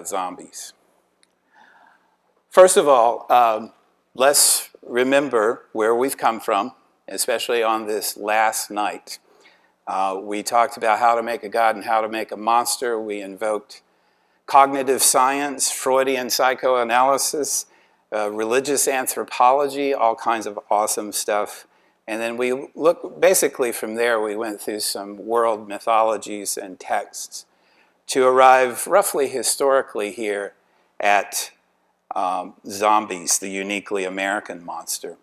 about zombies. First of all, let's remember where we've come from, especially on this last night. We talked about how to make a god and how to make a monster. We invoked cognitive science, Freudian psychoanalysis, religious anthropology, all kinds of awesome stuff. And then we look, basically from there, we went through some world mythologies and texts to arrive roughly historically here at zombies, the uniquely American monster.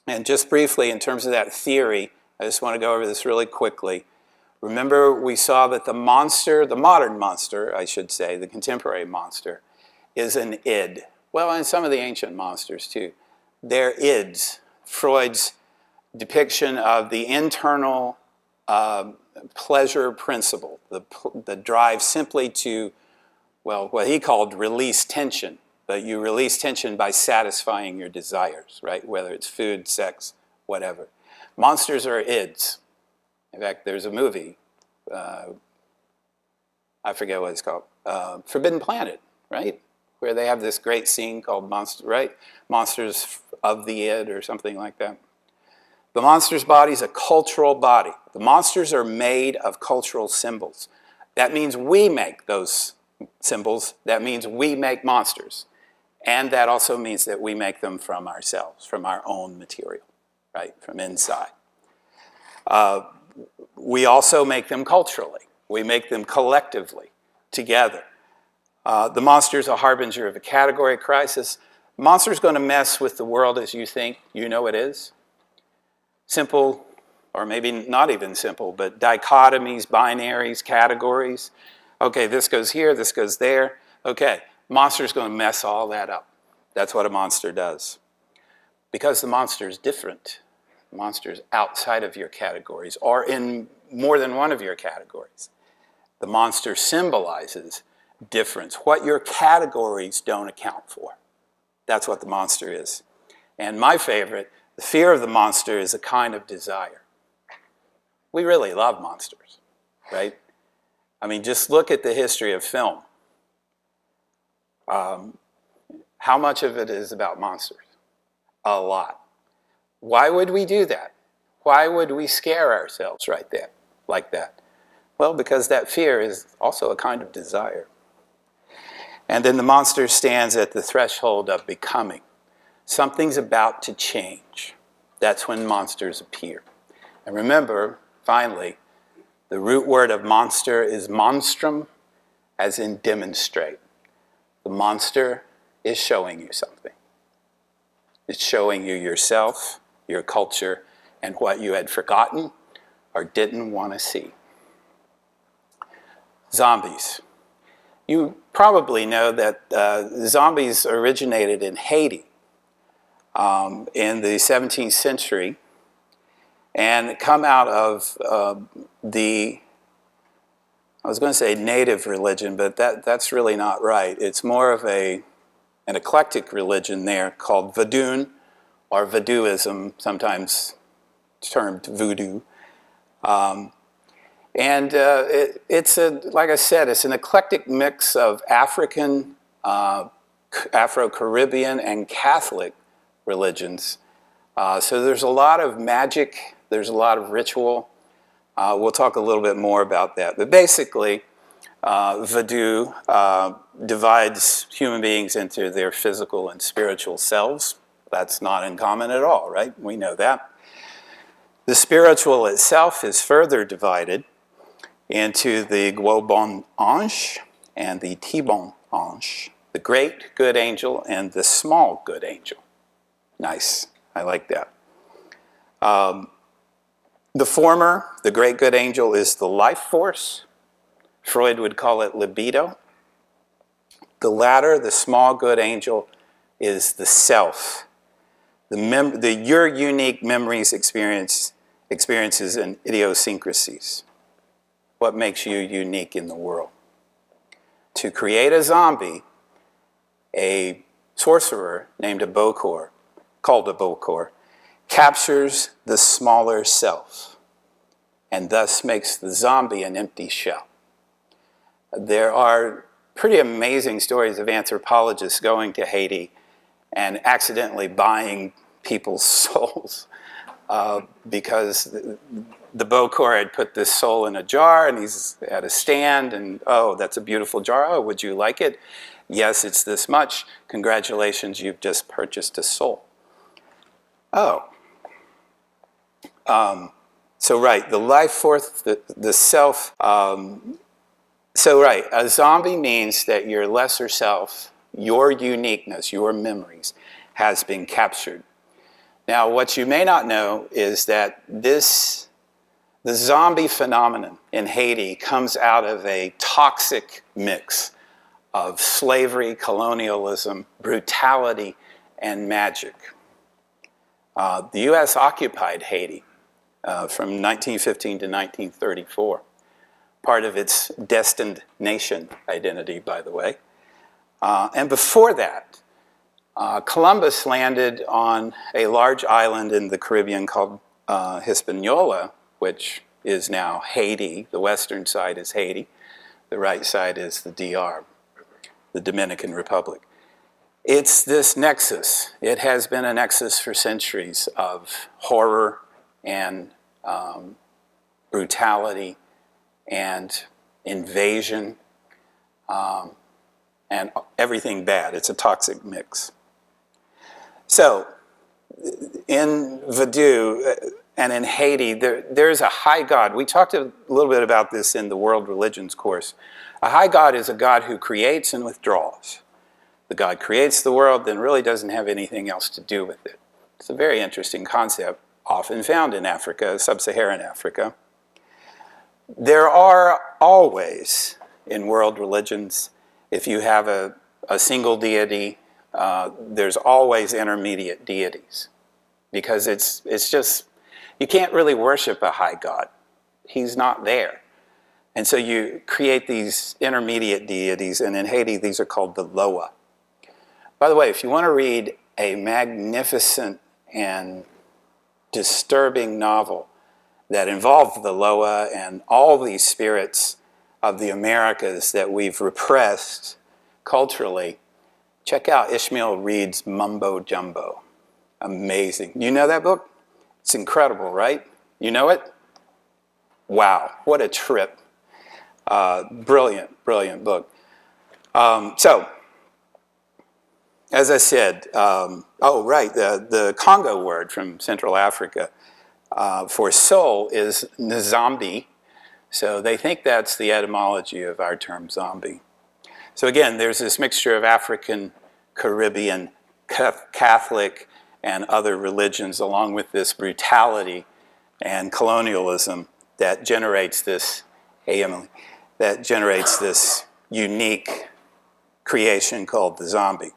And just briefly, in terms of that theory, I just want to go over this really quickly. Remember, we saw that the monster, the modern monster, I should say, the contemporary monster, is an id. Well, and some of the ancient monsters, too. They're ids. Freud's depiction of the internal pleasure principle, the drive simply to, well, what he called release tension. But you release tension by satisfying your desires, right? Whether it's food, sex, whatever. Monsters are ids. In fact, there's a movie, I forget what it's called, Forbidden Planet, right? Where they have this great scene called Monsters of the Id or something like that. The monster's body is a cultural body. The monsters are made of cultural symbols. That means we make those symbols. That means we make monsters. And that also means that we make them from ourselves, from our own material, right, from inside. We also make them culturally. We make them collectively, together. The monster is a harbinger of a category crisis. Monster is going to mess with the world as you think you know it is. Simple, or maybe not even simple, but dichotomies, binaries, categories. Okay, this goes here, this goes there. Okay, monster is going to mess all that up. That's what a monster does. Because the monster is different. The monster is outside of your categories, or in more than one of your categories. The monster symbolizes difference, what your categories don't account for. That's what the monster is. And my favorite, the fear of the monster is a kind of desire. We really love monsters, right? I mean, just look at the history of film. How much of it is about monsters? A lot. Why would we do that? Why would we scare ourselves right there, like that? Well, because that fear is also a kind of desire. And then the monster stands at the threshold of becoming. Something's about to change. That's when monsters appear. And remember, finally, the root word of monster is monstrum, as in demonstrate. The monster is showing you something. It's showing you yourself, your culture, and what you had forgotten or didn't want to see. Zombies. You probably know that zombies originated in Haiti in the 17th century and come out of I was going to say native religion, but that's really not right. It's more of an eclectic religion there called Vodun, or Voodooism, sometimes termed voodoo. It's like I said, it's an eclectic mix of African, Afro-Caribbean, and Catholic religions. So there's a lot of magic, there's a lot of ritual. We'll talk a little bit more about that. But basically, voodoo divides human beings into their physical and spiritual selves. That's not uncommon at all, right? We know that. The spiritual itself is further divided into the Gros Bon Ange and the Petit Bon Ange, the great good angel and the small good angel. Nice, I like that. The former, the great good angel, is the life force. Freud would call it libido. The latter, the small good angel, is the self. Your unique memories, experiences, and idiosyncrasies. What makes you unique in the world. To create a zombie, a sorcerer named a Bokor, called a Bokor, captures the smaller self and thus makes the zombie an empty shell. There are pretty amazing stories of anthropologists going to Haiti and accidentally buying people's souls because the Bokor had put this soul in a jar, and he's at a stand, and oh, that's a beautiful jar. Oh, would you like it? Yes, it's this much. Congratulations, you've just purchased a soul. Oh. So right, the life force, the self. So right, a zombie means that your lesser self, your uniqueness, your memories, has been captured. Now, what you may not know is that the zombie phenomenon in Haiti comes out of a toxic mix of slavery, colonialism, brutality, and magic. The U.S. occupied Haiti from 1915 to 1934, part of its destined nation identity, by the way. And before that, Columbus landed on a large island in the Caribbean called Hispaniola, which is now Haiti. The western side is Haiti. The right side is the DR, the Dominican Republic. It's this nexus. It has been a nexus for centuries of horror and brutality and invasion and everything bad. It's a toxic mix. So, in Voodoo and in Haiti, there's a high god. We talked a little bit about this in the World Religions course. A high god is a god who creates and withdraws. The god creates the world, then really doesn't have anything else to do with it. It's a very interesting concept, often found in Africa, sub-Saharan Africa. There are always, in world religions, if you have a single deity, there's always intermediate deities, because it's just, you can't really worship a high god. He's not there. And so you create these intermediate deities, and in Haiti, these are called the Loa. By the way, if you want to read a magnificent and disturbing novel that involved the Loa and all these spirits of the Americas that we've repressed culturally, check out Ishmael Reed's Mumbo Jumbo. Amazing. You know that book? It's incredible, right? You know it? Wow, what a trip. Brilliant, brilliant book. So, as I said, the Congo word from Central Africa for soul is Nzambi. So they think that's the etymology of our term zombie. So again, there's this mixture of African, Caribbean, Catholic, and other religions, along with this brutality and colonialism that generates this unique creation called the zombie.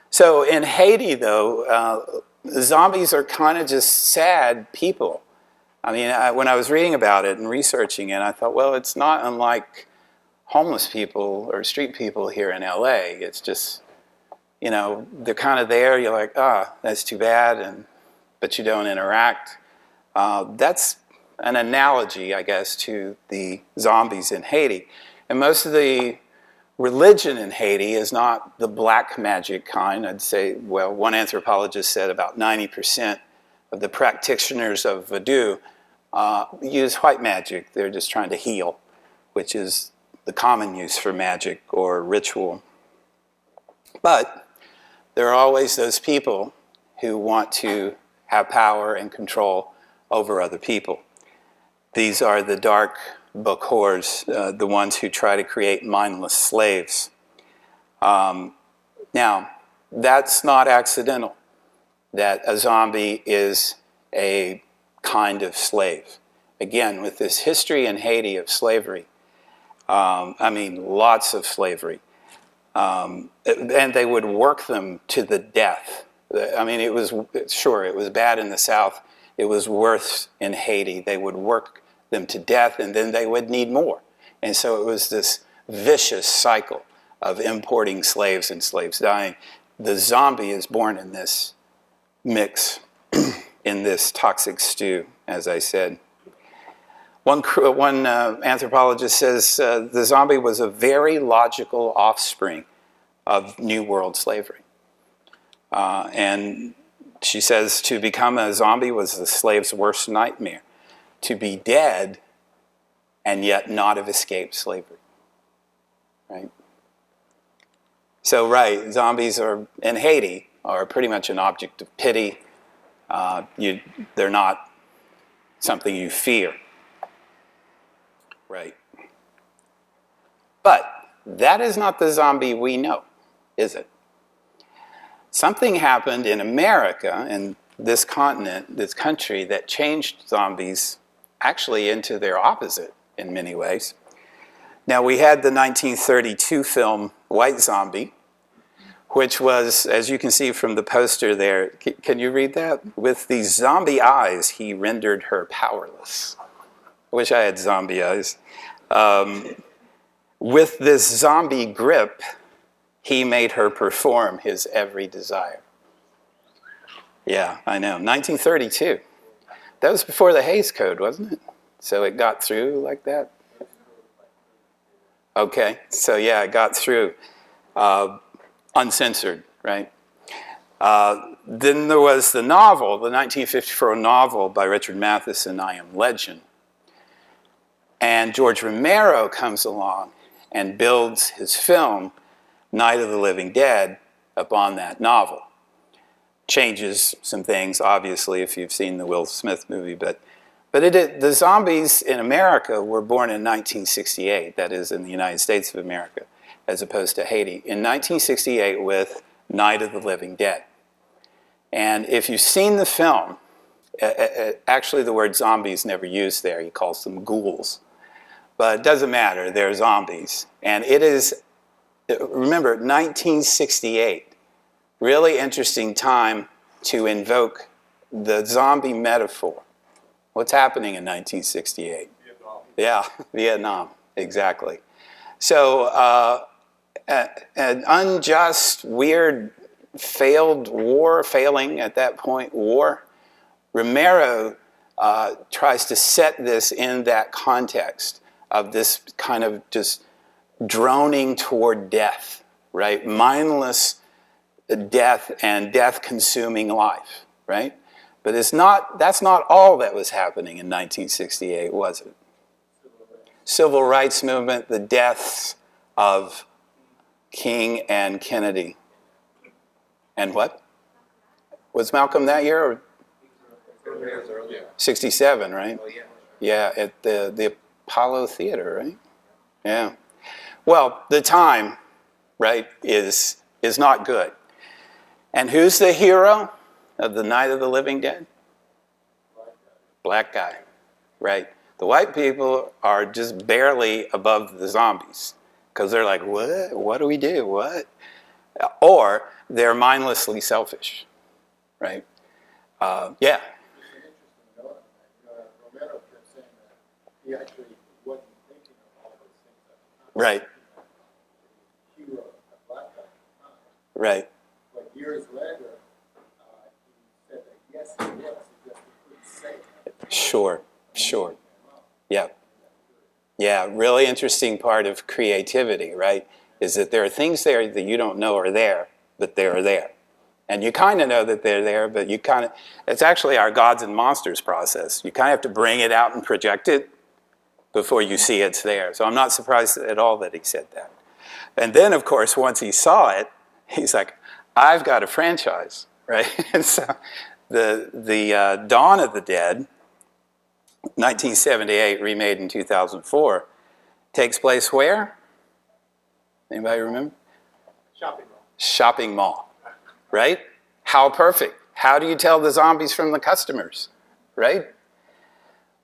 So in Haiti, though, zombies are kind of just sad people. I mean, when I was reading about it and researching it, I thought, well, it's not unlike homeless people or street people here in LA. It's just, you know, they're kind of there. You're like, that's too bad, but you don't interact. That's an analogy, I guess, to the zombies in Haiti. And most of the religion in Haiti is not the black magic kind. I'd say, well, one anthropologist said about 90% of the practitioners of Voodoo use white magic. They're just trying to heal, which is the common use for magic or ritual. But there are always those people who want to have power and control over other people. These are the dark Bokors, the ones who try to create mindless slaves. Now, that's not accidental, that a zombie is a kind of slave. Again, with this history in Haiti of slavery, I mean, lots of slavery. And they would work them to the death. I mean, it was bad in the South. It was worse in Haiti. They would work them to death, and then they would need more. And so it was this vicious cycle of importing slaves and slaves dying. The zombie is born in this mix, in this toxic stew, as I said. One anthropologist says the zombie was a very logical offspring of New World slavery. And she says to become a zombie was the slave's worst nightmare. To be dead and yet not have escaped slavery. Right? So, right, zombies are in Haiti are pretty much an object of pity. They're not something you fear. Right. But that is not the zombie we know, is it? Something happened in America, in this continent, this country, that changed zombies actually into their opposite in many ways. Now, we had the 1932 film White Zombie, which was, as you can see from the poster there, can you read that? With these zombie eyes, he rendered her powerless. I wish I had zombie eyes. With this zombie grip, he made her perform his every desire. Yeah, I know. 1932. That was before the Hays Code, wasn't it? So it got through like that? Okay, so yeah, it got through uncensored, right? Then there was the novel, the 1954 novel by Richard Matheson, I Am Legend. And George Romero comes along and builds his film, Night of the Living Dead, upon that novel. Changes some things, obviously, if you've seen the Will Smith movie, but the zombies in America were born in 1968, that is, in the United States of America, as opposed to Haiti, in 1968 with Night of the Living Dead. And if you've seen the film, actually the word zombie is never used there, he calls them ghouls. But it doesn't matter, they're zombies. And it is, remember, 1968, really interesting time to invoke the zombie metaphor. What's happening in 1968? Vietnam. Yeah, Vietnam, exactly. So an unjust, weird, failing at that point war. Romero tries to set this in that context of this kind of just droning toward death, right? Mindless death and death-consuming life, right? But that's not all that was happening in 1968, was it? Civil rights movement, the deaths of King and Kennedy. And what? Was Malcolm that year? Or? 67, right? Yeah, at the Apollo Theater, right? Yeah. Well, the time, right, is not good. And who's the hero of the Night of the Living Dead? Black guy, right? The white people are just barely above the zombies because they're like, what? What do we do? What? Or they're mindlessly selfish, right? Yeah. Romero kept saying that he actually wasn't thinking of all those things at the time. Right. Hero, a black guy at the time. Right. But years later, he said that yes, he was. He just couldn't say it. Sure. Yeah. Yeah, really interesting part of creativity, right? Is that there are things there that you don't know are there, but they are there. And you kind of know that they're there, but it's actually our gods and monsters process. You kind of have to bring it out and project it before you see it's there. So I'm not surprised at all that he said that. And then, of course, once he saw it, he's like, I've got a franchise, right? And so the Dawn of the Dead, 1978, remade in 2004, takes place where? Anybody remember? Shopping mall. Shopping mall, right? How perfect. How do you tell the zombies from the customers, right?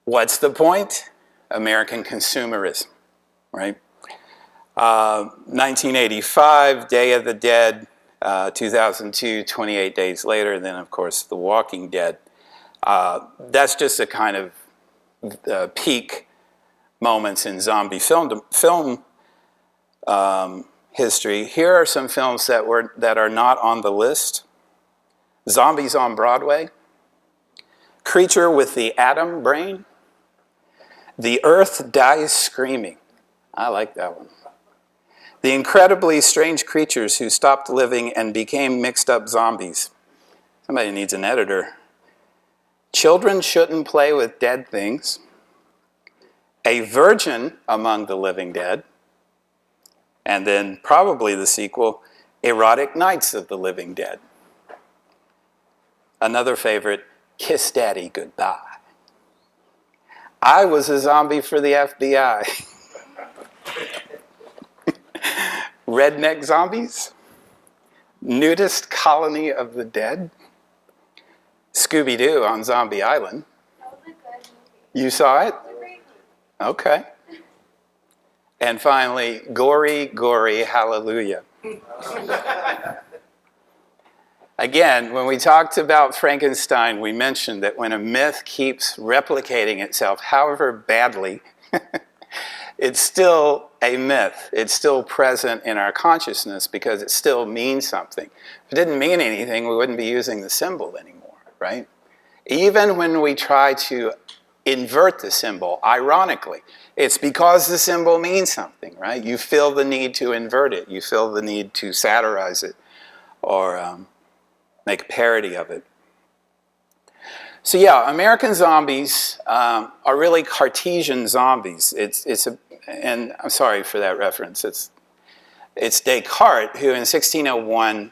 What's the point? American consumerism, right? 1985, Day of the Dead, 2002, 28 days later, then of course The Walking Dead. That's just a kind of peak moments in zombie film history. Here are some films that are not on the list. Zombies on Broadway, Creature with the Atom Brain, The earth dies screaming. I like that one. The incredibly strange creatures who stopped living and became mixed up zombies. Somebody needs an editor. Children shouldn't play with dead things. A virgin among the living dead. And then probably the sequel, Erotic Nights of the Living Dead. Another favorite, Kiss Daddy Goodbye. I was a zombie for the FBI. Redneck Zombies. Nudist Colony of the Dead. Scooby-Doo on Zombie Island. That was a good movie. You saw it? It was a great movie. Okay. And finally, Gory, Gory, Hallelujah. Again, when we talked about Frankenstein, we mentioned that when a myth keeps replicating itself, however badly, it's still a myth. It's still present in our consciousness because it still means something. If it didn't mean anything, we wouldn't be using the symbol anymore, right? Even when we try to invert the symbol, ironically, it's because the symbol means something, right? You feel the need to invert it. You feel the need to satirize it or make a parody of it. So yeah, American zombies are really Cartesian zombies. And I'm sorry for that reference. It's Descartes who in 1601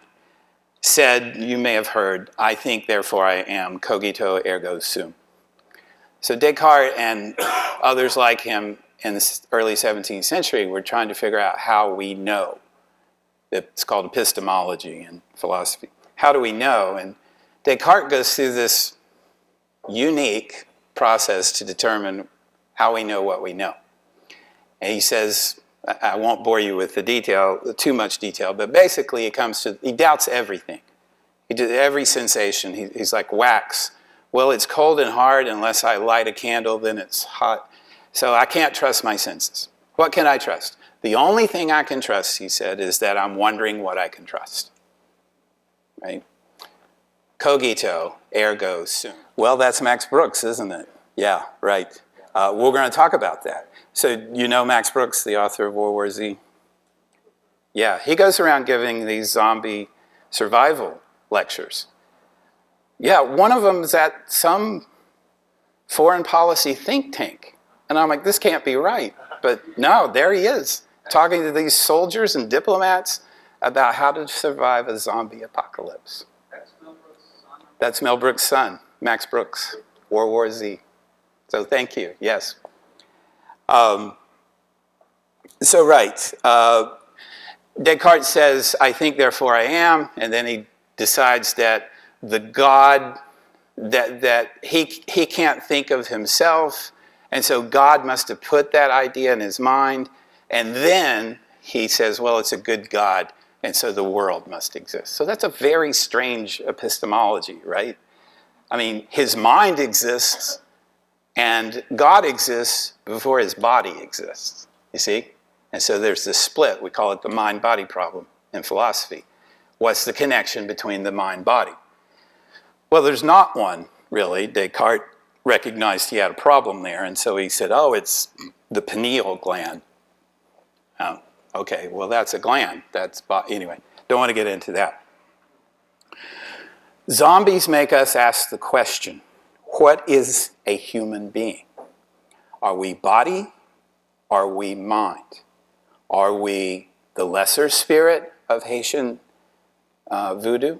said, you may have heard, I think, therefore I am, cogito ergo sum. So Descartes and others like him in the early 17th century were trying to figure out how we know. It's called epistemology in philosophy. How do we know? And Descartes goes through this unique process to determine how we know what we know. And he says, I won't bore you with the detail, too much detail, but basically it comes to, he doubts everything. He did every sensation. He's like wax. Well, it's cold and hard unless I light a candle, then it's hot. So I can't trust my senses. What can I trust? The only thing I can trust, he said, is that I'm wondering what I can trust. Right? Cogito, ergo sum. Well, that's Max Brooks, isn't it? Yeah, right. We're going to talk about that. So you know Max Brooks, the author of World War Z? Yeah, he goes around giving these zombie survival lectures. Yeah, one of them is at some foreign policy think tank. And I'm like, this can't be right. But no, there he is, talking to these soldiers and diplomats about how to survive a zombie apocalypse. That's Mel Brooks' son, Max Brooks, World War Z. So thank you, yes. Descartes says, I think, therefore I am, and then he decides that the God, that he can't think of himself, and so God must have put that idea in his mind, and then he says, well, it's a good God, and so the world must exist. So that's a very strange epistemology, right? I mean, his mind exists, and God exists before his body exists, you see? And so there's this split. We call it the mind-body problem in philosophy. What's the connection between the mind-body? Well, there's not one, really. Descartes recognized he had a problem there, and so he said, oh, it's the pineal gland. Okay, well, that's a gland. Anyway, don't want to get into that. Zombies make us ask the question, what is a human being? Are we body? Are we mind? Are we the lesser spirit of Haitian voodoo?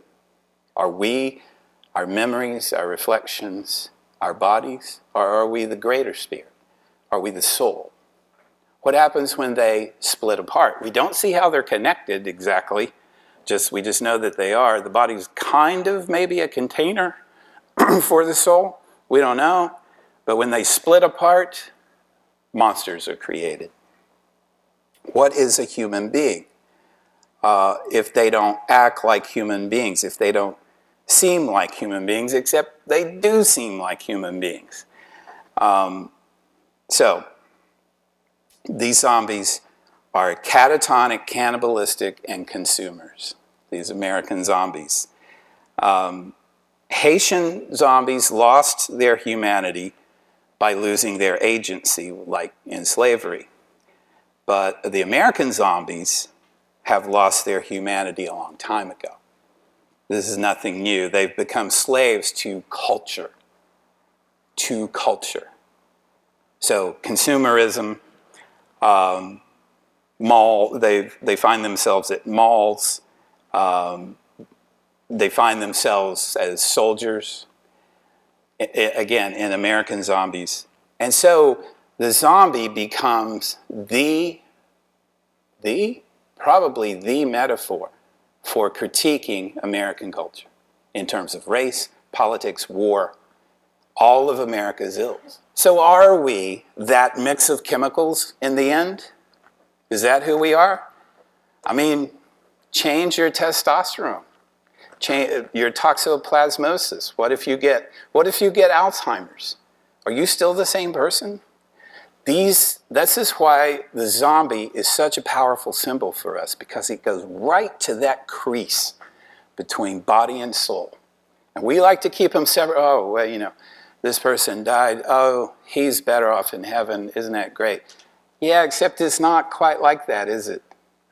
Are we our memories, our reflections, our bodies? Or are we the greater spirit? Are we the soul? What happens when they split apart? We don't see how they're connected exactly. We just know that they are. The body's kind of maybe a container for the soul. We don't know. But when they split apart, monsters are created. What is a human being? If they don't act like human beings, if they don't seem like human beings, except they do seem like human beings. So these zombies are catatonic, cannibalistic, and consumers, these American zombies. Haitian zombies lost their humanity by losing their agency, like in slavery. But the American zombies have lost their humanity a long time ago. This is nothing new. They've become slaves to culture. To culture. So consumerism, they find themselves at malls. They find themselves as soldiers, again, in American Zombies. And so the zombie becomes probably the metaphor for critiquing American culture in terms of race, politics, war, all of America's ills. So are we that mix of chemicals in the end? Is that who we are? I mean, change your testosterone, change your toxoplasmosis. What if you get Alzheimer's? Are you still the same person? This is why the zombie is such a powerful symbol for us, because it goes right to that crease between body and soul. And we like to keep them separate. Oh, well, you know, this person died. Oh, he's better off in heaven. Isn't that great? Yeah, except it's not quite like that, is it?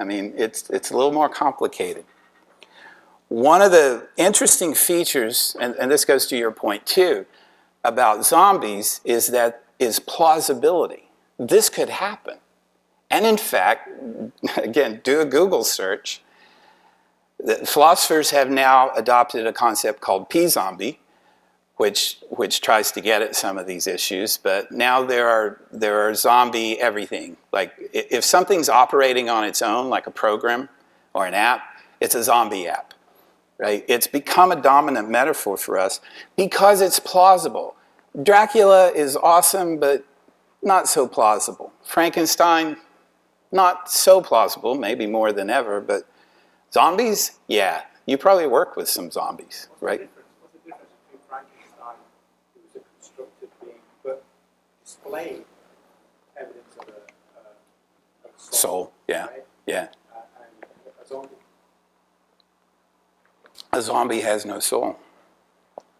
I mean, it's a little more complicated. One of the interesting features, and this goes to your point too, about zombies is plausibility. This could happen. And in fact, again, do a Google search. The philosophers have now adopted a concept called P-zombie, which tries to get at some of these issues. But now there are zombie everything. Like if something's operating on its own, like a program or an app, it's a zombie app, right? It's become a dominant metaphor for us because it's plausible. Dracula is awesome, but not so plausible. Frankenstein, not so plausible, maybe more than ever, but zombies, yeah. You probably work with some zombies, right? What's the difference between Frankenstein, who was a constructed being, but displayed evidence of a Soul, yeah, right? yeah. And a zombie? A zombie has no soul,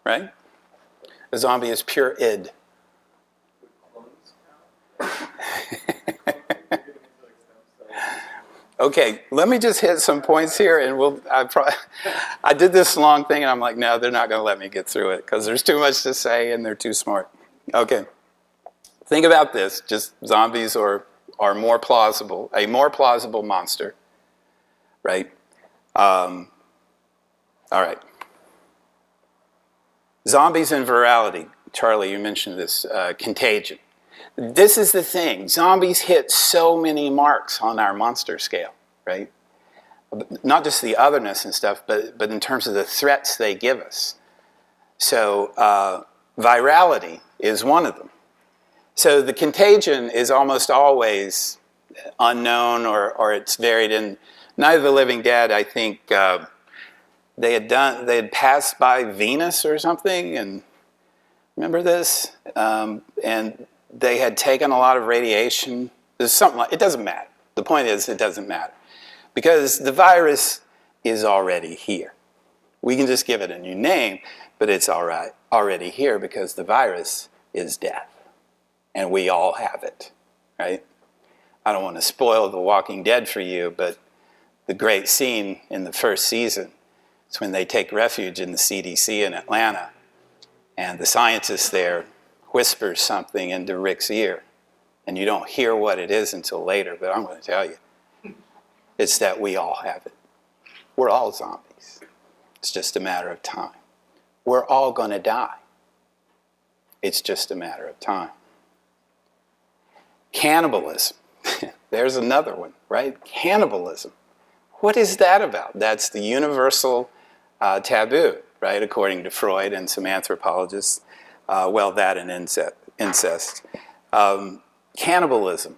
right? A zombie is pure id. Okay, let me just hit some points here, and I did this long thing, and I'm like, no, they're not going to let me get through it because there's too much to say, and they're too smart. Okay, think about this. Just zombies are more plausible, a more plausible monster, right? All right. Zombies and virality. Charlie, you mentioned this, contagion. This is the thing. Zombies hit so many marks on our monster scale, right? Not just the otherness and stuff, but in terms of the threats they give us. So virality is one of them. So the contagion is almost always unknown or it's varied in Night of the Living Dead. I think they had passed by Venus or something, and remember this? And they had taken a lot of radiation. There's something like, it doesn't matter. The point is, it doesn't matter. Because the virus is already here. We can just give it a new name, but it's already here because the virus is death. And we all have it, right? I don't want to spoil The Walking Dead for you, but the great scene in the first season is when they take refuge in the CDC in Atlanta, and the scientist there whispers something into Rick's ear, and you don't hear what it is until later, but I'm going to tell you. It's that we all have it. We're all zombies. It's just a matter of time. We're all going to die. It's just a matter of time. Cannibalism. There's another one, right? Cannibalism. What is that about? That's the universal taboo, right? According to Freud and some anthropologists. That and incest. Cannibalism,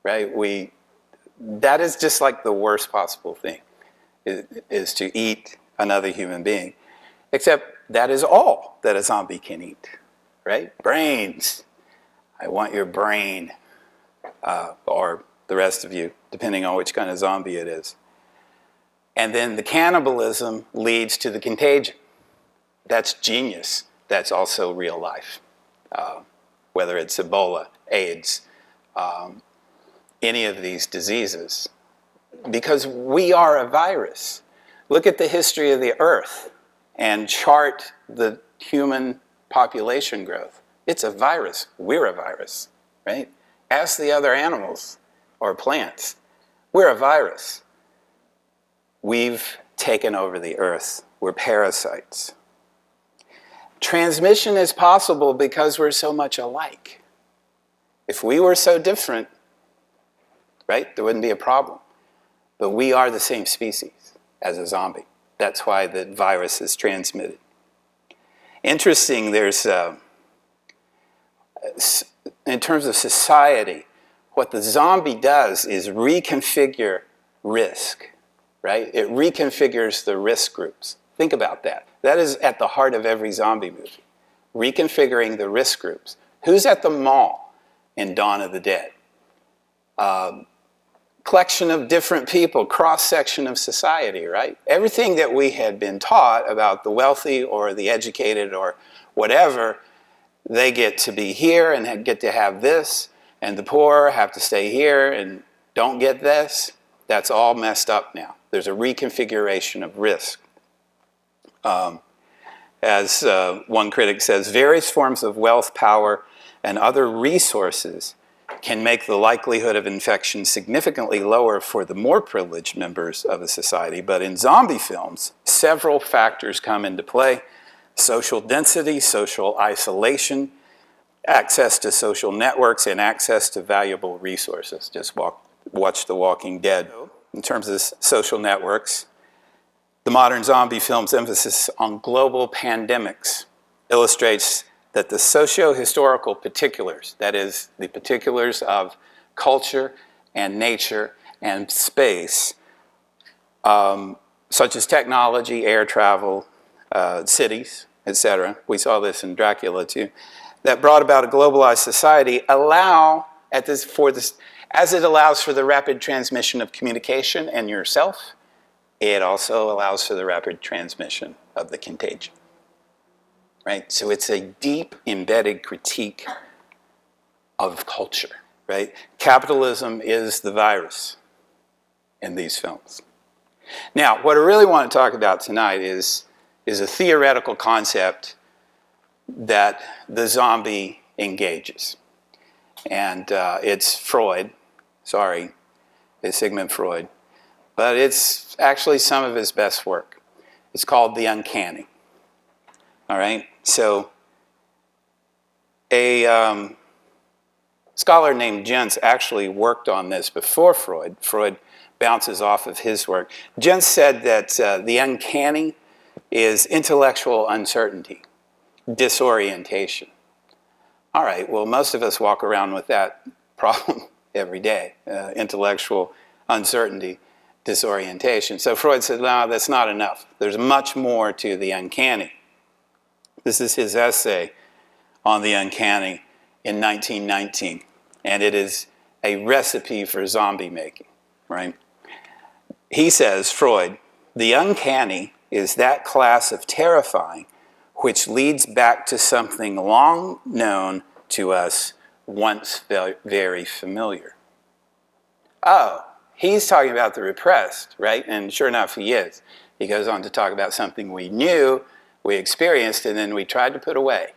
right? That is just like the worst possible thing, is to eat another human being. Except that is all that a zombie can eat, right? Brains. I want your brain, or the rest of you, depending on which kind of zombie it is. And then the cannibalism leads to the contagion. That's genius. That's also real life. whether it's Ebola, AIDS, any of these diseases, because we are a virus. Look at the history of the Earth and chart the human population growth. It's a virus. We're a virus, right? Ask the other animals or plants. We're a virus. We've taken over the Earth. We're parasites. Transmission is possible because we're so much alike. If we were so different, right, there wouldn't be a problem. But we are the same species as a zombie. That's why the virus is transmitted. Interesting, there's, in terms of society, what the zombie does is reconfigure risk, right? It reconfigures the risk groups. Think about that. That is at the heart of every zombie movie. Reconfiguring the risk groups. Who's at the mall in Dawn of the Dead? Collection of different people, cross-section of society, right? Everything that we had been taught about the wealthy or the educated or whatever, they get to be here and get to have this, and the poor have to stay here and don't get this. That's all messed up now. There's a reconfiguration of risk. As one critic says, various forms of wealth, power, and other resources can make the likelihood of infection significantly lower for the more privileged members of a society. But in zombie films, several factors come into play: social density, social isolation, access to social networks, and access to valuable resources. Just watch The Walking Dead. In terms of social networks, the modern zombie film's emphasis on global pandemics illustrates that the socio-historical particulars, that is, the particulars of culture and nature and space, such as technology, air travel, cities, etc. We saw this in Dracula too, that brought about a globalized society, as it allows for the rapid transmission of communication and yourself, it also allows for the rapid transmission of the contagion. Right? So it's a deep embedded critique of culture, right? Capitalism is the virus in these films. Now, what I really want to talk about tonight is a theoretical concept that the zombie engages. And it's Freud, it's Sigmund Freud, but it's actually some of his best work. It's called the uncanny. All right, so a scholar named Jentz actually worked on this before Freud. Freud bounces off of his work. Jentz said that the uncanny is intellectual uncertainty, disorientation. All right, well, most of us walk around with that problem every day, intellectual uncertainty, disorientation. So Freud said, no, that's not enough. There's much more to the uncanny. This is his essay on the uncanny in 1919, and it is a recipe for zombie making, right? He says, Freud, the uncanny is that class of terrifying which leads back to something long known to us, once very familiar. Oh, he's talking about the repressed, right? And sure enough, he is. He goes on to talk about something we knew, we experienced, and then we tried to put away,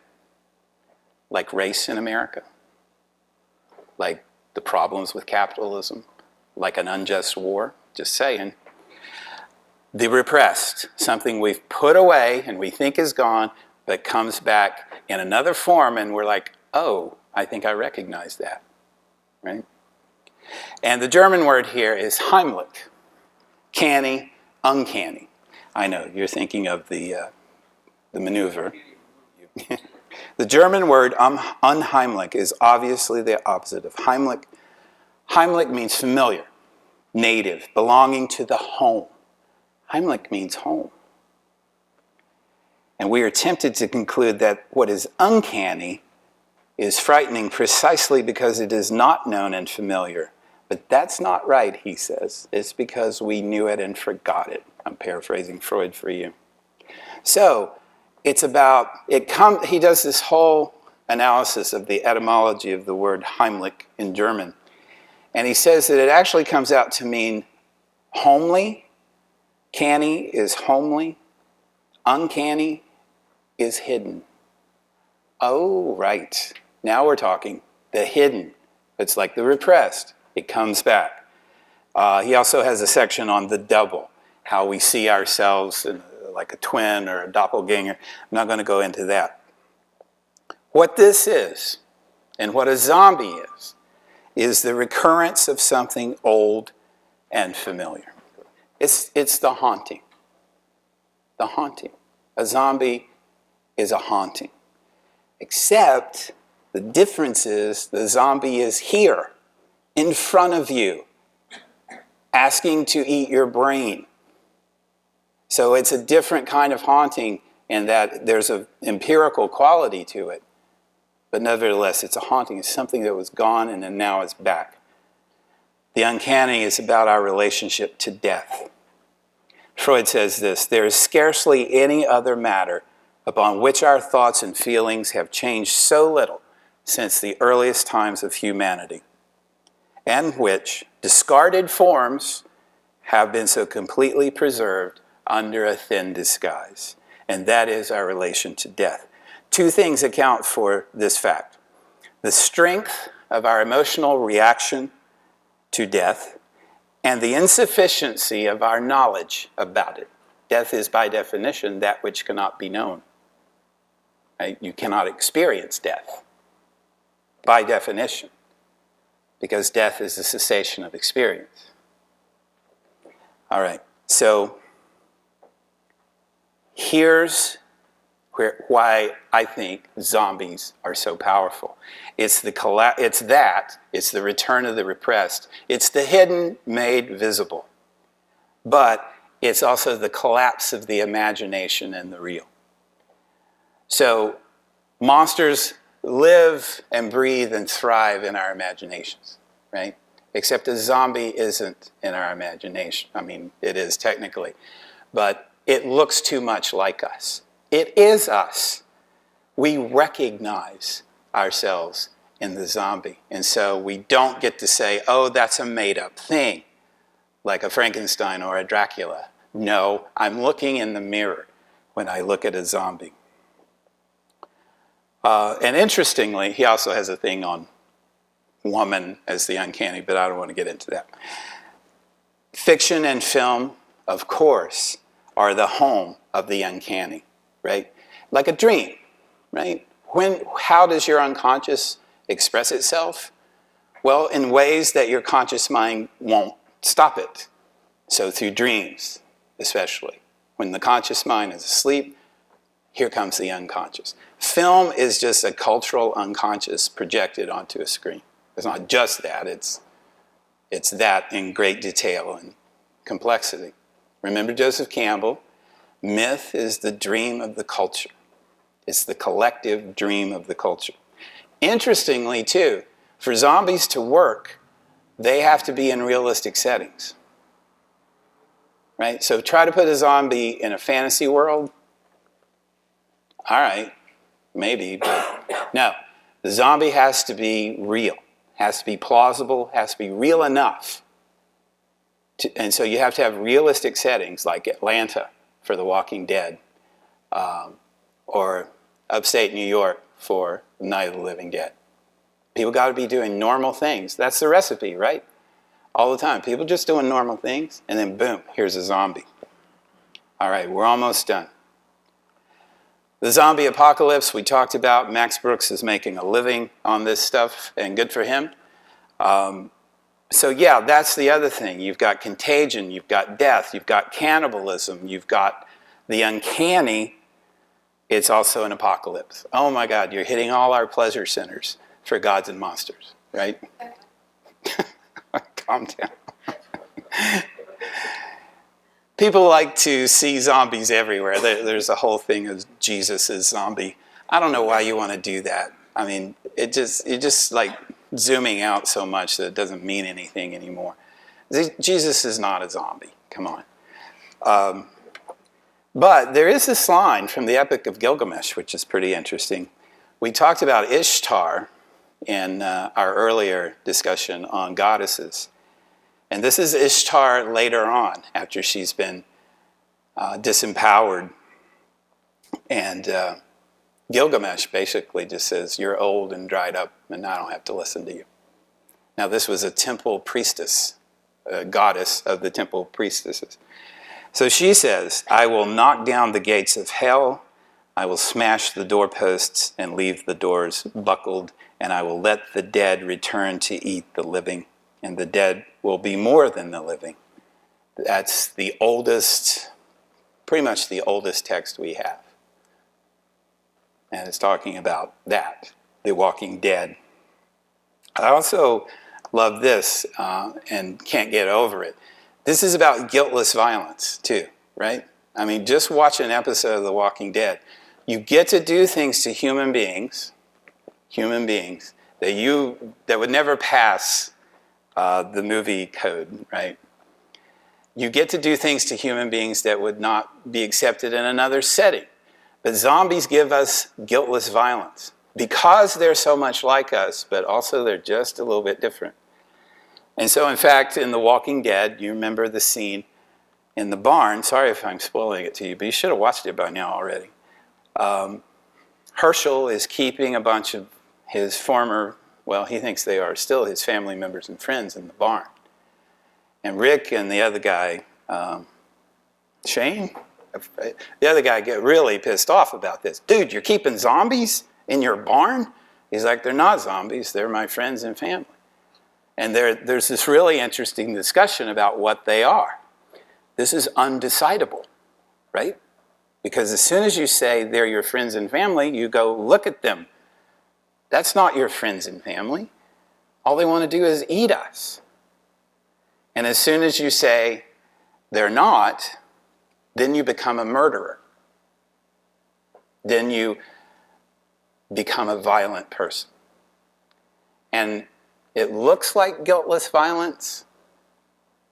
like race in America, like the problems with capitalism, like an unjust war, just saying. The repressed, something we've put away and we think is gone, but comes back in another form, and we're like, oh, I think I recognize that, right? And the German word here is Heimlich, canny, uncanny. I know, you're thinking of the maneuver. The German word unheimlich is obviously the opposite of Heimlich. Heimlich means familiar, native, belonging to the home. Heimlich means home. And we are tempted to conclude that what is uncanny is frightening precisely because it is not known and familiar. But that's not right, he says. It's because we knew it and forgot it. I'm paraphrasing Freud for you. So, it's about, he does this whole analysis of the etymology of the word Heimlich in German. And he says that it actually comes out to mean homely. Canny is homely. Uncanny is hidden. Oh, right. Now we're talking. The hidden. It's like the repressed. It comes back. He also has a section on the double, how we see ourselves like a twin or a doppelganger. I'm not going to go into that. What this is, and what a zombie is the recurrence of something old and familiar. It's the haunting. The haunting. A zombie is a haunting. Except the difference is the zombie is here, in front of you, asking to eat your brain. So it's a different kind of haunting in that there's an empirical quality to it. But nevertheless, it's a haunting. It's something that was gone and then now it's back. The uncanny is about our relationship to death. Freud says this: there is scarcely any other matter upon which our thoughts and feelings have changed so little since the earliest times of humanity, and which discarded forms have been so completely preserved under a thin disguise. And that is our relation to death. Two things account for this fact: the strength of our emotional reaction to death and the insufficiency of our knowledge about it. Death is by definition that which cannot be known. Right? You cannot experience death by definition, because death is the cessation of experience. All right, so here's why I think zombies are so powerful. It's the return of the repressed. It's the hidden made visible. But it's also the collapse of the imagination and the real. So monsters live and breathe and thrive in our imaginations, right? Except a zombie isn't in our imagination. I mean, it is technically, but it looks too much like us. It is us. We recognize ourselves in the zombie. And so we don't get to say, oh, that's a made-up thing, like a Frankenstein or a Dracula. No, I'm looking in the mirror when I look at a zombie. And interestingly, he also has a thing on woman as the uncanny, but I don't want to get into that. Fiction and film, of course, are the home of the uncanny, right? Like a dream, right? How does your unconscious express itself? Well, in ways that your conscious mind won't stop it. So through dreams, especially. When the conscious mind is asleep, here comes the unconscious. Film is just a cultural unconscious projected onto a screen. It's not just that, it's that in great detail and complexity. Remember Joseph Campbell? Myth is the dream of the culture. It's the collective dream of the culture. Interestingly, too, for zombies to work, they have to be in realistic settings. Right? So try to put a zombie in a fantasy world. All right, maybe, but no. The zombie has to be real, has to be plausible, has to be real enough. And so you have to have realistic settings like Atlanta for The Walking Dead, or upstate New York for Night of the Living Dead. People got to be doing normal things. That's the recipe, right? All the time. People just doing normal things, and then boom, here's a zombie. All right, we're almost done. The zombie apocalypse we talked about. Max Brooks is making a living on this stuff, and good for him. So yeah, that's the other thing. You've got contagion, you've got death, you've got cannibalism, you've got the uncanny. It's also an apocalypse. Oh my God, you're hitting all our pleasure centers for gods and monsters, right? Calm down. People like to see zombies everywhere. There's a whole thing of Jesus as zombie. I don't know why you want to do that. I mean, you're just like zooming out so much that it doesn't mean anything anymore. Jesus is not a zombie. Come on. But there is this line from the Epic of Gilgamesh, which is pretty interesting, We talked about Ishtar in our earlier discussion on goddesses. And this is Ishtar later on, after she's been disempowered. And Gilgamesh basically just says, you're old and dried up, and I don't have to listen to you. Now, this was a temple priestess, a goddess of the temple priestesses. So she says, I will knock down the gates of hell, I will smash the doorposts and leave the doors buckled, and I will let the dead return to eat the living, and the dead will be more than the living. That's the oldest, pretty much the oldest text we have. And it's talking about that, the walking dead. I also love this and can't get over it. This is about guiltless violence too, right? I mean, just watch an episode of The Walking Dead. You get to do things to human beings that would never pass the movie code, right? You get to do things to human beings that would not be accepted in another setting. But zombies give us guiltless violence because they're so much like us, but also they're just a little bit different. And so, in fact, in The Walking Dead, you remember the scene in the barn. Sorry if I'm spoiling it to you, but you should have watched it by now already. Herschel is keeping a bunch of his former, well, he thinks they are still his family members and friends in the barn. And Rick and the other guy, Shane? The other guy get really pissed off about this. Dude, you're keeping zombies in your barn? He's like, they're not zombies, they're my friends and family. And there's this really interesting discussion about what they are. This is undecidable, right? Because as soon as you say they're your friends and family, you go, look at them. That's not your friends and family. All they want to do is eat us. And as soon as you say they're not, then you become a murderer. Then you become a violent person. And it looks like guiltless violence,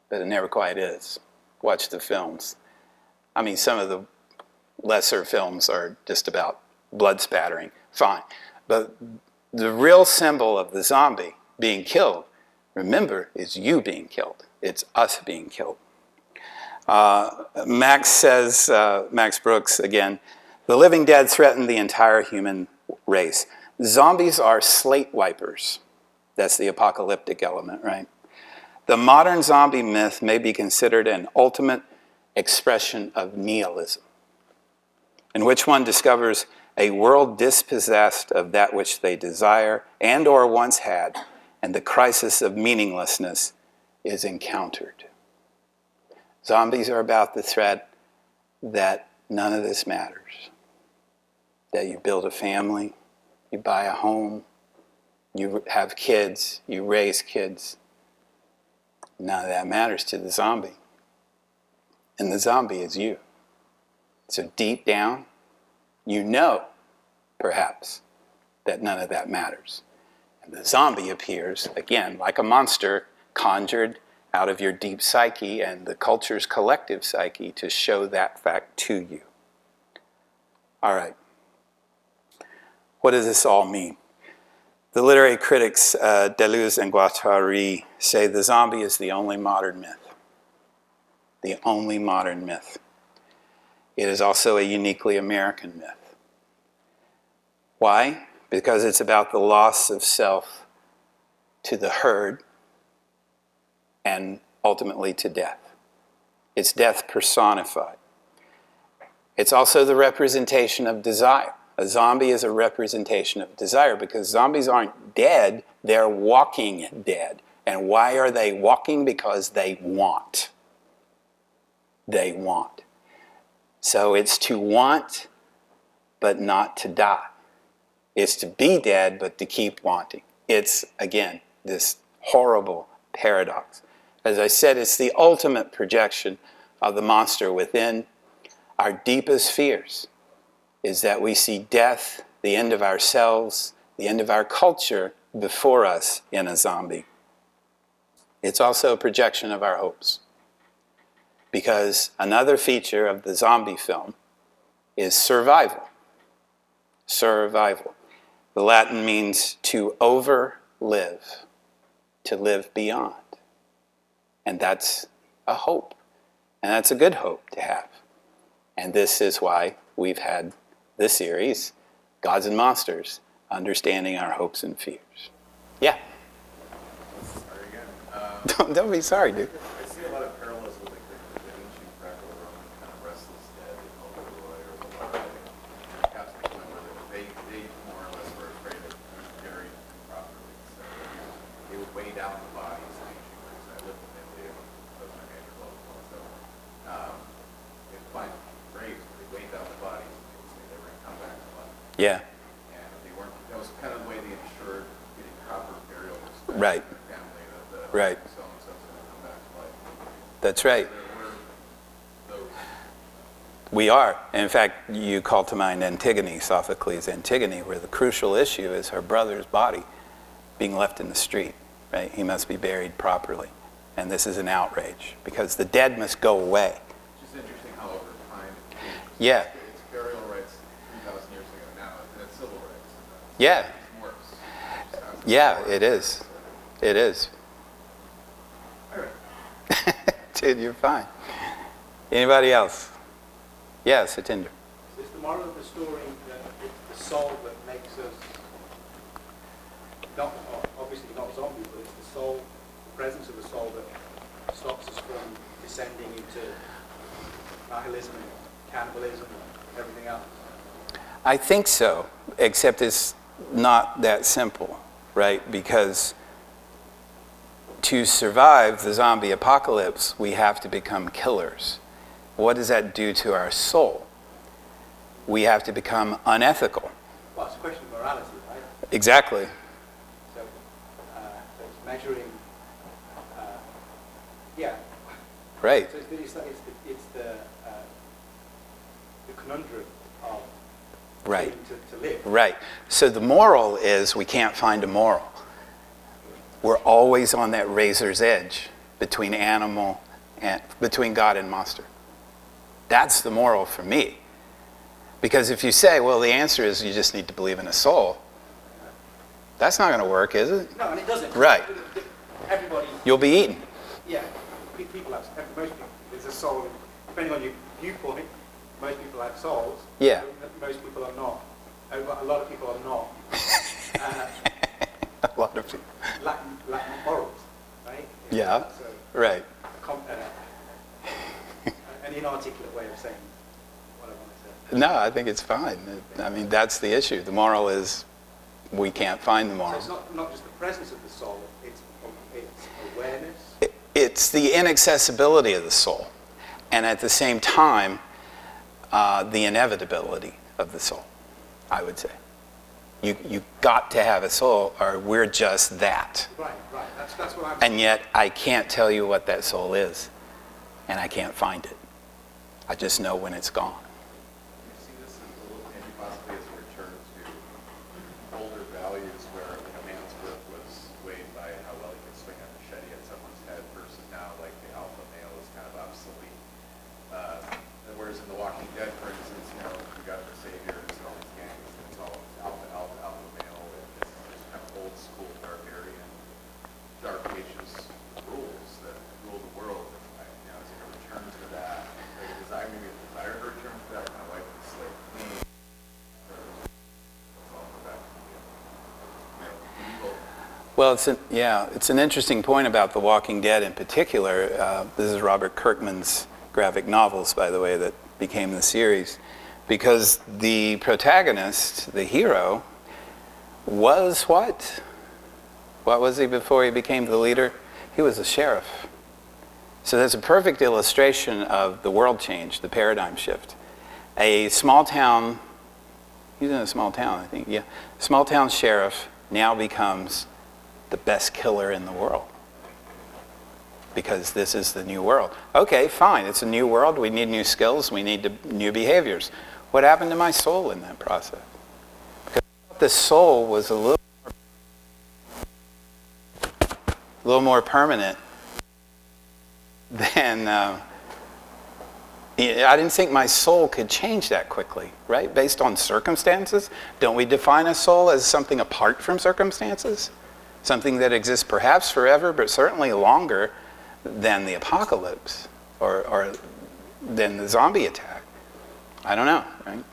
but it never quite is. Watch the films. I mean, some of the lesser films are just about blood spattering. Fine. But the real symbol of the zombie being killed, remember, is you being killed. It's us being killed. Max Brooks again, the living dead threaten the entire human race. Zombies are slate wipers. That's the apocalyptic element, right? The modern zombie myth may be considered an ultimate expression of nihilism, in which one discovers a world dispossessed of that which they desire and or once had, and the crisis of meaninglessness is encountered. Zombies are about the threat that none of this matters. That you build a family, you buy a home, you have kids, you raise kids. None of that matters to the zombie. And the zombie is you. So deep down, you know, perhaps, that none of that matters. And the zombie appears, again, like a monster conjured out of your deep psyche and the culture's collective psyche to show that fact to you. All right. What does this all mean? The literary critics Deleuze and Guattari say the zombie is the only modern myth. The only modern myth. It is also a uniquely American myth. Why? Because it's about the loss of self to the herd and ultimately to death. It's death personified. It's also the representation of desire. A zombie is a representation of desire because zombies aren't dead, they're walking dead. And why are they walking? Because they want. They want. So it's to want, but not to die. It's to be dead, but to keep wanting. It's, again, this horrible paradox. As I said, it's the ultimate projection of the monster within. Our deepest fears is that we see death, the end of ourselves, the end of our culture before us in a zombie. It's also a projection of our hopes. Because another feature of the zombie film is survival. Survival. The Latin means to overlive, to live beyond. And that's a hope. And that's a good hope to have. And this is why we've had this series, Gods and Monsters, Understanding Our Hopes and Fears. Yeah? Sorry again. Don't be sorry, dude. I see a lot of parallels with like the ancient Greco-Roman kind of restless dead and Overlord or the Virality. And it got to the point where they more or less were afraid of being buried improperly. So they would weigh down the bodies in ancient Greece. I lived in Italy. That was my major love. So they'd find graves, but they weighed down the bodies and they would say they were going to come back to life. Yeah. And they weren't, that was kind of the way they ensured getting proper burial respect Right. for their family, that Right. so-and-so's going to come back to life. That's right. There were those. We are. And in fact, you call to mind Antigone, Sophocles' Antigone, where the crucial issue is her brother's body being left in the street, right? He must be buried properly. And this is an outrage, because the dead must go away. It's just interesting how over time it changes. Yeah. It's burial rights 3,000 years ago now, and it's civil rights. Yeah. It's worse. It just hasn't Yeah, worked. it is. It is. All right. Dude, you're fine. Anybody else? Yes, Satinder. Is the moral of the story that it's the soul that makes us, not obviously not zombie, but it's the soul, the presence of the soul that stops us from descending into nihilism and cannibalism and everything else? I think so, except it's not that simple, right? Because to survive the zombie apocalypse, we have to become killers. What does that do to our soul? We have to become unethical. Well, it's a question of morality, right? Exactly. So it's measuring, yeah. Right. So it's the conundrum of Right. needing to live. Right. So the moral is we can't find a moral. We're always on that razor's edge between animal and between God and monster. That's the moral for me. Because if you say, well, the answer is you just need to believe in a soul, that's not going to work, is it? No, and it doesn't. Right. Everybody, You'll be eaten. yeah, people have, most people, there's a soul, depending on your viewpoint, most people have souls. Yeah. Most people are not. A lot of people are not. A lot of people. Lack morals, right? Yeah. So, Right. an inarticulate way of saying what I want to say. No, I think it's fine. I mean, that's the issue. The moral is we can't find the So moral. it's not just the presence of the soul, it's awareness. It's the inaccessibility of the soul. And at the same time, the inevitability of the soul, I would say. You got to have a soul, or we're just that. Right. That's what I'm. And yet, I can't tell you what that soul is, and I can't find it. I just know when it's gone. You see this as a little, maybe possibly as a return to older values where a man's worth was weighed by how well he could swing a machete at someone's head versus now, like the alpha male is kind of obsolete. Whereas in The Walking Dead, for instance, you got the saviors and all these gangs, and it's all alpha male, and it's just kind of old school barbarian, dark ages rules that rule the world. And, it's like a return to that. Like a desire, maybe a desire to return to that, kind of like the slave queen. It's all go back to the evil. Well, it's an interesting point about The Walking Dead in particular. This is Robert Kirkman's graphic novels, by the way, that became the series, because the protagonist, the hero, was what? What was he before he became the leader? He was a sheriff. So that's a perfect illustration of the world change, the paradigm shift. A small town, he's in a small town, I think, yeah. Small town sheriff now becomes the best killer in the world, because this is the new world. Okay, fine, it's a new world, we need new skills, we need new behaviors. What happened to my soul in that process? Because the soul was a little more permanent than I didn't think my soul could change that quickly, right? Based on circumstances. Don't we define a soul as something apart from circumstances? Something that exists perhaps forever, but certainly longer than the apocalypse or than the zombie attack. I don't know, right?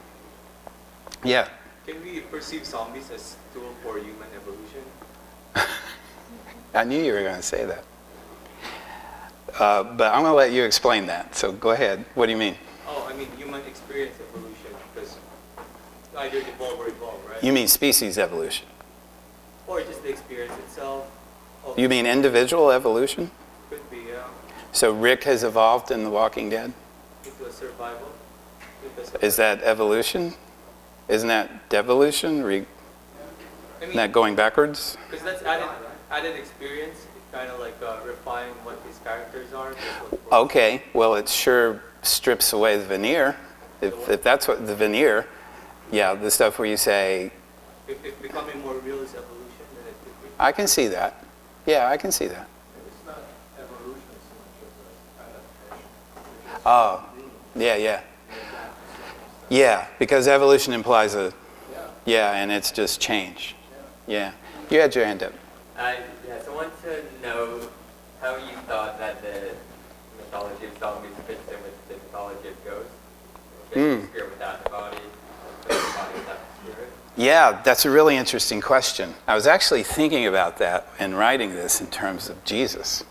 Yeah. Can we perceive zombies as tool for human evolution? I knew you were going to say that. But I'm going to let you explain that. So go ahead. What do you mean? Oh, I mean human experience evolution, because either evolve or evolve, right? You mean species evolution? Or just the experience itself. Oh, You mean individual evolution? could be, yeah. So Rick has evolved in The Walking Dead? Into a survival. Is that evolution? Isn't that devolution? Isn't that going backwards? Because that's added experience. It kind of like refine what these characters are. Okay, well, it sure strips away the veneer. If that's what the veneer, yeah, the stuff where you say, If becoming more real is evolution, then it could be. I can see that. Yeah, I can see that. It's not evolution so much as adaptation. Oh, yeah. Yeah, because evolution implies yeah, and it's just change. Yeah. You had your hand up. Yes, I want to know how you thought that the mythology of zombies fits in with the mythology of ghosts. The spirit without the body, the body without the spirit. Yeah, that's a really interesting question. I was actually thinking about that in writing this in terms of Jesus.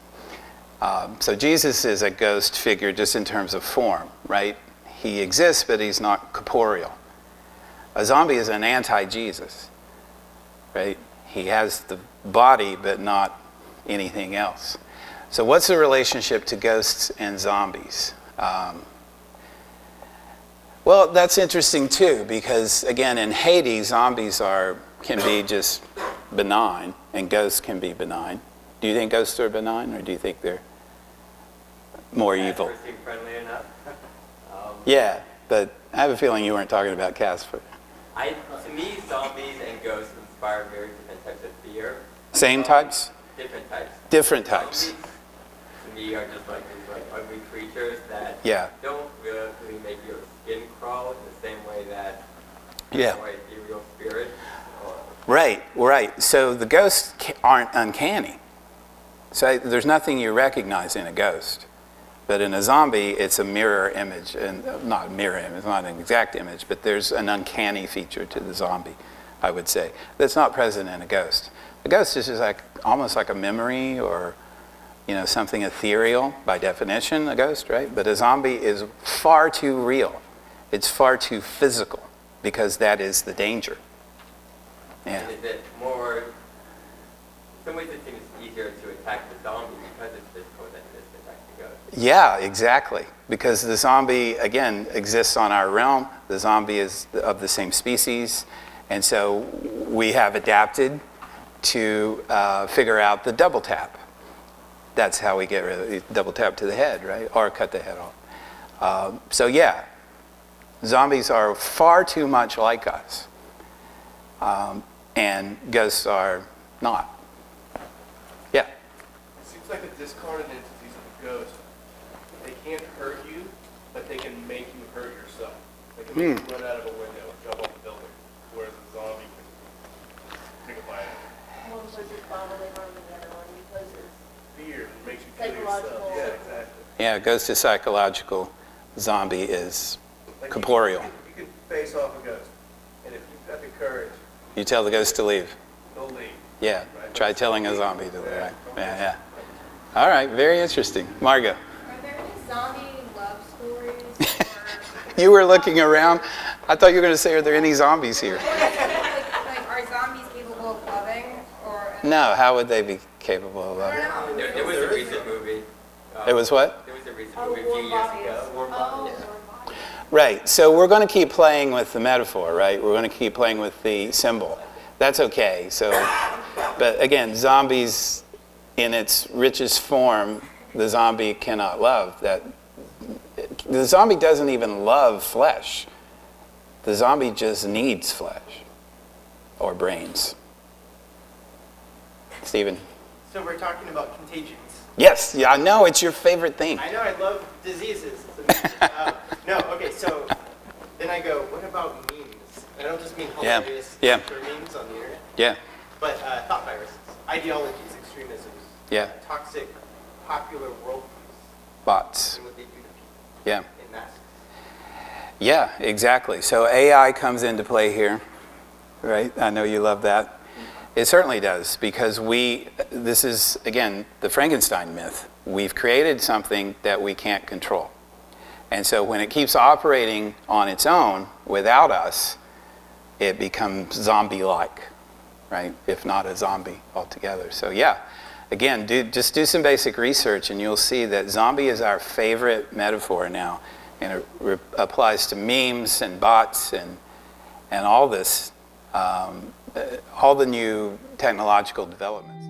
So Jesus is a ghost figure just in terms of form, right? He exists, but he's not corporeal. A zombie is an anti-Jesus, right? He has the body, but not anything else. So what's the relationship to ghosts and zombies? Well, that's interesting too, because again, in Haiti, zombies can be just benign, and ghosts can be benign. Do you think ghosts are benign, or do you think they're more evil? Casper seemed friendly enough. Yeah, but I have a feeling you weren't talking about Casper. To me, zombies and ghosts inspire very different types of fear. Same types? Different types. Different types. Zombies, to me, are just like these ugly creatures that Yeah. don't really make your skin crawl in the same way that Yeah. more ethereal spirits. Right. So the ghosts aren't uncanny. So there's nothing you recognize in a ghost. But in a zombie, it's a mirror image, and not a mirror image, it's not an exact image, but there's an uncanny feature to the zombie, I would say, that's not present in a ghost. A ghost is just almost like a memory or something ethereal by definition, a ghost, right? But a zombie is far too real. It's far too physical because that is the danger. Yeah. And is it more, in some ways it seems easier to attack the zombie because it's physical than it is to attack the ghost. Yeah, exactly. Because the zombie, again, exists on our realm. The zombie is of the same species. And so we have adapted to figure out the double tap. That's how we get rid of it. Double tap to the head, right? Or cut the head off. So yeah, zombies are far too much like us. And ghosts are not. Yeah. It seems like the discarded entities of the ghost, they can't hurt you, but they can make you hurt yourself. They can make you run out of a window and jump off a building, whereas a zombie can take a bite out of One puts his bodily harm in the other one because it's you. Fear makes you kill yourself. Psychological. Yeah, exactly. Yeah, ghost is psychological. Zombie is Like corporeal. You can face off a ghost, and if you've got the courage, You tell the ghost to leave. they'll leave. Yeah, Right. try telling a zombie to leave. Right? Yeah. All right, very interesting. Margo, Are there any zombie love stories? Or you were looking around. I thought you were going to say, are there any zombies here? like, are zombies capable of loving? Or No, how would they be capable of I loving? don't know. There was a recent movie. It was what? There was a recent Oh, movie a few warm years bodies. ago. Oh, warm bodies. Right, so we're going to keep playing with the metaphor, right? We're going to keep playing with the symbol. That's okay. So, but again, zombies in its richest form, the zombie cannot love. The zombie doesn't even love flesh. The zombie just needs flesh or brains. Stephen. So we're talking about contagions. Yes, yeah, I know, it's your favorite thing. I know, I love diseases. No, okay, so then I go, what about memes? I don't just mean Yeah, hilarious yeah. memes on the internet, Yeah, but thought viruses, ideologies, extremisms, yeah, toxic, popular worldviews, bots. and what they do to people Yeah, in masses. yeah, exactly. So AI comes into play here, right? I know you love that. It certainly does, because this is, again, the Frankenstein myth. We've created something that we can't control. And so when it keeps operating on its own without us, it becomes zombie-like, right? If not a zombie altogether. So yeah, again, just do some basic research and you'll see that zombie is our favorite metaphor now. And it applies to memes and bots and all this, all the new technological developments.